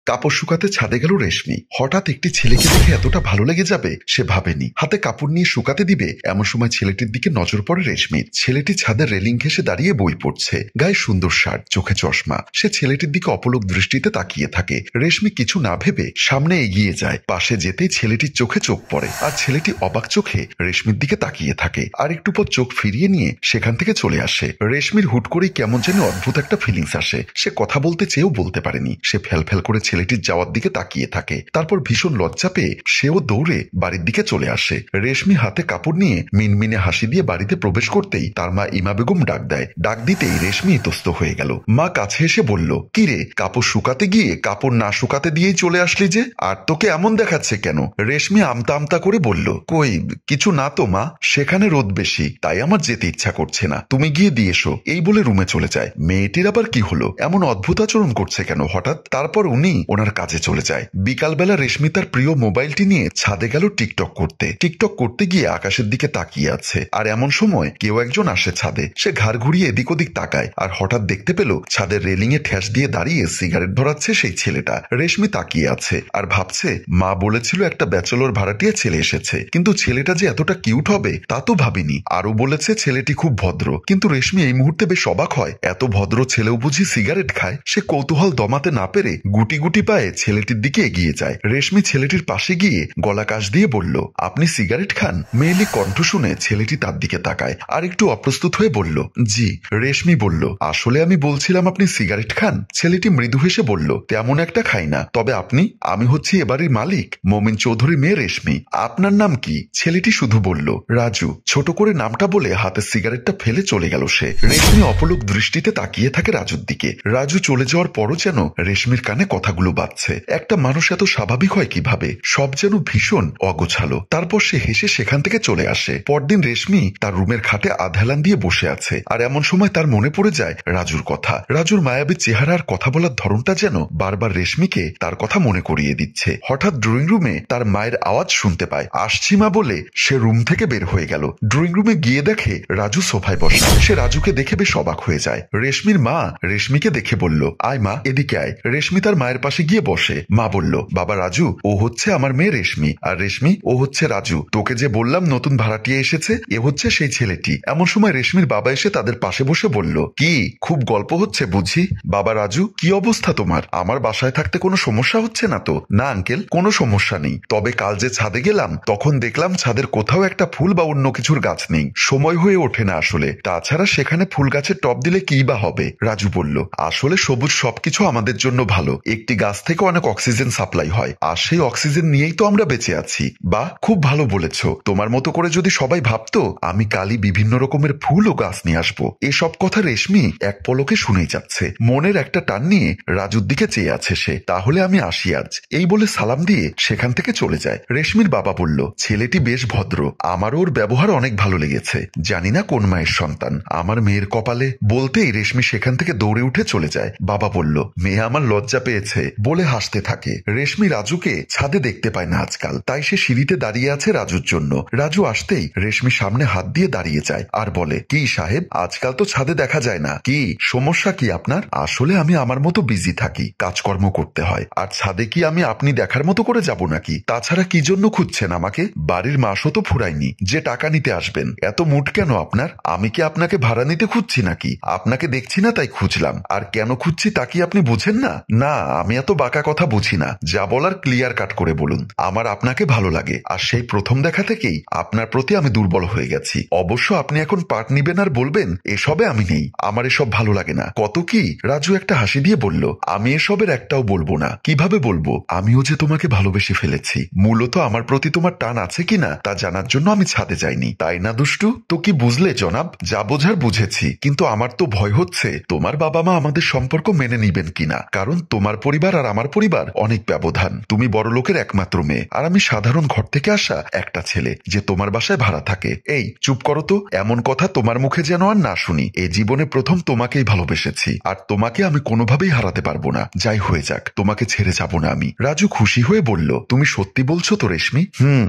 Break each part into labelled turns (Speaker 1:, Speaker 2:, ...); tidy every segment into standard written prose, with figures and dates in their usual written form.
Speaker 1: কাপড় শুকাতে ছাদে গেল রেশমি। হঠাৎ একটি ছেলেকে দেখে এতটা ভালো লেগে যাবে সে ভাবেনি। হাতে কাপড় নিয়ে শুকাতে দিবে এমন সময় ছেলেটির দিকে নজর পড়ে রেশমির। ছেলেটি ছাদের রেলিং ঘেঁষে দাঁড়িয়ে বই পড়ছে, গায়ে সুন্দর শার্ট, চোখে চশমা। সে ছেলেটির দিকে অপলক দৃষ্টিতে তাকিয়ে থাকে। রেশমি কিছু না ভেবে সামনে এগিয়ে যায়। পাশে যেতেই ছেলেটির চোখে চোখ পড়ে, আর ছেলেটি অবাক চোখে রেশমির দিকে তাকিয়ে থাকে। আর একটু পর চোখ ফিরিয়ে নিয়ে সেখান থেকে চলে আসে। রেশমির হুট করেই কেমন যেন অদ্ভুত একটা ফিলিংস আসে। সে কথা বলতে চেয়েও বলতে পারেনি। সে ফ্যাল করে ছেলেটির যাওয়ার দিকে তাকিয়ে থাকে। তারপর ভীষণ লজ্জা পেয়ে সেও দৌড়ে বাড়ির দিকে চলে আসে। রেশমি হাতে কাপড় নিয়ে মিনমিনে হাসি দিয়ে বাড়িতে প্রবেশ করতেই তার মা ইমা বেগম ডাক দেয়। ডাক দিতেই রেশমি ইতস্ত হয়ে গেল। মা কাছে এসে বলল, কি রে, কাপড় শুকাতে গিয়ে কাপড় না শুকাতে দিয়েই চলে আসলি যে, আর তোকে এমন দেখাচ্ছে কেন? রেশমি আমতা আমতা করে বলল, কই কিছু না তো মা, সেখানে রোদ বেশি, তাই আমার যেতে ইচ্ছা করছে না, তুমি গিয়ে দিয়ে এসো। এই বলে রুমে চলে যায়। মেয়েটির আবার কি হলো, এমন অদ্ভুত আচরণ করছে কেন হঠাৎ? তারপর উনি ওনার কাজে চলে যায়। বিকালবেলা রেশমি তার প্রিয় মোবাইলটি নিয়ে ছাদে গেল টিকটক করতে। টিকটক করতে গিয়ে আকাশের দিকে তাকিয়ে আছে। আর এমন সময় কেউ একজন আসে ছাদে। সে ঘাড় ঘুরিয়ে এদিক ওদিক তাকায়, আর হঠাৎ দেখতে পেল ছাদের রেলিং এ ঠেস দিয়ে দাঁড়িয়ে সিগারেট ধরাচ্ছে সেই ছেলেটা। রেশমি তাকিয়ে আছে আর ভাবছে, মা বলেছিল একটা ব্যাচেলর ভাড়াটিয়া ছেলে এসেছে, কিন্তু ছেলেটা যে এতটা কিউট হবে তা তো ভাবিনি। আরো বলেছে ছেলেটি খুব ভদ্র, কিন্তু রেশমি এই মুহূর্তে বেশ অবাক হয়। এত ভদ্র ছেলেও বুঝি সিগারেট খায়? সে কৌতূহল দমাতে না পেরে গুটি গুটি পায়ে ছেলেটির দিকে এগিয়ে যায়। রেশমি ছেলেটির পাশে গিয়ে গলা কাশ দিয়ে বলল, আপনি সিগারেট খান? মেয়েলি কণ্ঠ শুনে ছেলেটি তার দিকে তাকায় আর একটু অপ্রস্তুত হয়ে বলল, জি। রেশমি বলল, আসলে আমি বলছিলাম আপনি সিগারেট খান? ছেলেটি মৃদু হেসে বলল, তেমন একটা খাই না, তবে আপনি? আমি হচ্ছি এবারের মালিক, মোমিন চৌধুরী মেয়ে রেশমি। আপনার নাম কি? ছেলেটি শুধু বলল, রাজু। ছোট করে নামটা বলে হাতের সিগারেটটা ফেলে চলে গেল সে। রেশমি অপলক দৃষ্টিতে তাকিয়ে থাকে রাজুর দিকে। রাজু চলে যাওয়ার পরও যেন রেশমির কানে কথাগুলো বাজছে। একটা মানুষ এত স্বাভাবিক হয় কিভাবে? সব যেন ভীষণ অগোছালো। তারপর সে হেসে সেখান থেকে চলে আসে। পরদিন রেশমি তার রুমের খাটে আধহেলান দিয়ে বসে আছে। আর এমন সময় তার মনে পড়ে যায় রাজুর কথা। রাজুর মায়াবী চেহারা আর কথা বলার ধরনটা যেন বারবার রেশমিকে তার কথা মনে করিয়ে দিচ্ছে। হঠাৎ ড্রয়িং রুমে তার মায়ের আওয়াজ শুনতে পায়। আসছি মা বলে সে রুম থেকে বের হয়ে গেল। ড্রয়িং রুমে গিয়ে দেখে রাজু সোফায় বসা। সে রাজুকে দেখে বেশ অবাক হয়ে যায়। রেশমির মা রেশমিকে দেখে বলল, আয় মা, এদিকে আয়। রেশমি তার মায়ের পাশে গিয়ে বসে। মা বলল, বাবা রাজু, ও হচ্ছে আমার মেয়ে রেশমি, আর রেশমি ও হচ্ছে রাজু। তোকে যে বললাম নতুন ভাড়াটিয়া এসেছে, এ হচ্ছে সেই ছেলেটি। এমন সময় রেশমির বাবা এসে তাদের পাশে বসে বলল, কি খুব গল্প হচ্ছে বুঝি? বাবা রাজু, কি অবস্থা তোমার? আমার বাসায় থাকতে কোনো সমস্যা হচ্ছে না তো? না আঙ্কেল, কোনো সমস্যা নেই, তবে কাল যে ছাদে গেলাম তখন দেখলাম ছাদের কোথাও একটা ফুল বা অন্য কিছুর গাছ নেই, সময় হয়ে ওঠে না আসলে। তাছাড়া সেখানে ফুল গাছের টব দিলে কি বা হবে? রাজু বলল, আসলে সবুজ সবকিছু আমাদের জন্য ভালো। একটি গাছ থেকে অনেক অক্সিজেন সাপ্লাই হয়, আর সেই অক্সিজেন নিয়েই তো আমরা বেঁচে আছি। বা খুব ভালো বলেছ। তোমার মতো করে যদি সবাই ভাবতো, আমি কালই বিভিন্ন রকমের ফুল ও গাছ নিয়ে আসবো। এসব কথা রেশমি এক পলকে শুনেই যাচ্ছে। মনের একটা টান নিয়ে রাজুর দিকে চেয়ে আছে সে। তাহলে আমি আসি আজ, এই বলে সালাম দিয়ে সেখান থেকে চলে যায়। রেশমির বাবা বলল, ছেলেটি বেশ ভদ্র, আমারও ওর ব্যবহার অনেক ভালো লেগেছে। জানি না কোন মায়ের সন্তান, আমার মেয়ের কপালে। বলতেই রেশমি সেখান থেকে দৌড়ে উঠে চলে যায়। বাবা বলল, মেয়ে আমার লজ্জা পেয়েছে বলে হাসতে থাকে। রেশমি রাজুকে ছাদে দেখতে পায় না আজকাল, তাই সে সিঁড়িতে দাঁড়িয়ে আছে রাজুর জন্য। রাজু আসতেই রেশমি সামনে হাত দিয়ে দাঁড়িয়ে যায় আর বলে, কি সাহেব, আজকাল তো ছাদে দেখা যায় না, কি সমস্যা কি আপনার? আসলে আমি আমার মতো বিজি থাকি, কাজকর্ম করতে হয়। আর ছাদে কি আমি আপনি দেখার মতো করে যাব নাকি? তাছাড়া কি জন্য খুঁজছেন আমাকে? বাড়ির মাসও তো ফুরায়নি যে টাকা নিতে আসবেন। এত মুড কেন আপনার? আমি কি আপনাকে ভাড়া নিতে খুঁজছি নাকি? আপনাকে দেখছি না তাই খুঁজলাম। আর কেন খুঁজছি তা কি আপনি বুঝেন না? না, আমি এত বাঁকা কথা বুঝি না, যা বলার ক্লিয়ার কাট করে বলুন। আমার আপনাকে ভালো লাগে, আর সেই প্রথম দেখা থেকেই আপনার প্রতি আমি দুর্বল হয়ে গেছি। অবশ্য আপনি এখন পার্ট নিবেন আর বলবেন এসবে আমি নেই, আমার এসব ভালো লাগে না। কত কি? রাজু একটা হাসি দিয়ে বলল, আমি এসবের একটাও বলবো না। কিভাবে বলবো? আমিও যে তোমাকে ভালোবেসে ফেলেছি। মূলত আমার প্রতি তোমার টান আছে কিনা তা জানার জন্য আমি ছাদে যাইনি, তাই না দুষ্টু? তো কি বুঝলে জনাব? যা বোঝার বুঝেছি, কিন্তু আমার তো ভয় হচ্ছে তোমার বাবা মা আমাদের সম্পর্ক মেনে নিবেন কিনা। কারণ তোমার পরিবার আর আমার পরিবার অনেক ব্যবধান। তুমি বড় লোকের একমাত্র মেয়ে, আর আমি সাধারণ ঘর থেকে আসা একটা ছেলে যে তোমার বাসায় ভাড়া থাকে। এই চুপ করো তো, এমন কথা তোমার মুখে যেন আর না শুনি। এই জীবনে প্রথম তোমাকেই ভালোবেসেছি, আর তোমাকে আমি কোনোভাবেই হারাতে পারবো না। যাই হয়ে যাক, তোমাকে ছেড়ে যাব না আমি। রাজু খুশি হয়ে বলল, তুমি সত্যি বলছো তো রেশমি?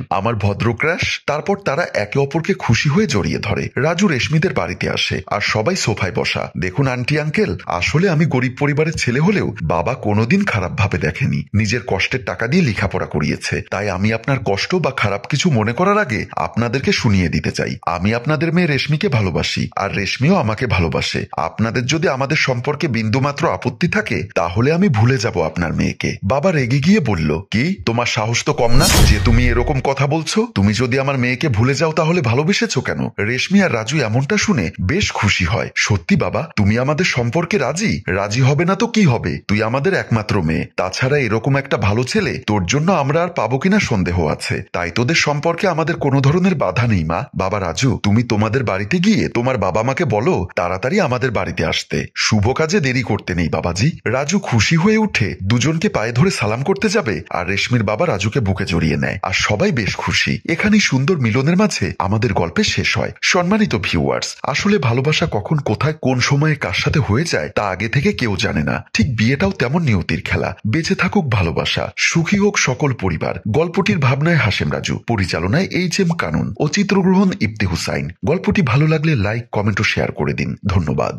Speaker 1: আমার ভদ্র ক্রাশ। তারপর তারা একে অপরকে খুশি হয়ে জড়িয়ে ধরে। রাজু রেশমিদের বাড়িতে আসে, আর সবাই সোফায় বসা। দেখুন আন্টি আঙ্কেল, আসলে আমি গরিব পরিবারের ছেলে হলেও বাবা কোনোদিন খারাপ ভাবে দেখেনি, নিজের কষ্টের টাকা দিয়ে লেখাপড়া করিয়েছে। তাই আমি আপনার কষ্ট বা খারাপ কিছু মনে করার আগে আপনাদেরকে শুনিয়ে দিতে চাই, আমি আপনাদের মেয়ে রেশমিকে ভালোবাসি, আর রেশমিও আমাকে ভালোবাসে। আপনাদের যদি আমাদের সম্পর্কে বিন্দুমাত্র আপত্তি থাকে তাহলে আমি ভুলে যাব আপনার মেয়েকে। বাবা রেগে গিয়ে বলল, কি তোমার সাহস তো কম না যে তুমি এরকম কথা বলছো? তুমি যদি আমার মেয়েকে ভুলে যাও তাহলে ভালোবেসেছো কেন? রেশমি আর রাজু এমনটা শুনে বেশ খুশি হয়। সত্যি বাবা, তুমি আমাদের সম্পর্কে রাজি? রাজি হবে না তো কি হবে, তুই আমাদের একমাত্র মেয়ে। তাছাড়া এরকম একটা ভালো ছেলে তোর জন্য আমরা আর পাবো কিনা সন্দেহ আছে। তাই তোদের সম্পর্কে আমাদের কোনো ধরনের বাধা নেই মা। বাবা রাজু, তুমি তোমাদের বাড়িতে গিয়ে তোমার বাবা মাকে বলো তাড়াতাড়ি আমাদের বাড়িতে আসতে। শুভ কাজে দেরি করতে নেই বাবাজি। রাজু খুশি হয়ে উঠে দুজনকে পায়ে ধরে সালাম করতে যাবে, আর রেশমির বাবা রাজুকে বুকে জড়িয়ে নেয়, আর সবাই বেশ খুশি। এখানেই সুন্দর মিলনের মাঝে আমাদের গল্পের শেষ হয়। সম্মানিত ভিউয়ার্স, আসলে ভালোবাসা কখন কোথায় কোন সময়ে কার সাথে হয়ে যায় তা আগে থেকে কেউ জানে না। ঠিক বিয়েটাও তেমন নিয়তির খেলা। বেঁচে থাকুক ভালোবাসা, সুখী হোক সকল পরিবার। গল্পটির ভাবনায় হাশেম রাজু, পরিচালনায় এইচ.এম. কানুন ও চিত্রগ্রহণ ইফতি হুসাইন। গল্পটি ভালো লাগলে লাইক, কমেন্ট ও শেয়ার করে দিন। ধন্যবাদ।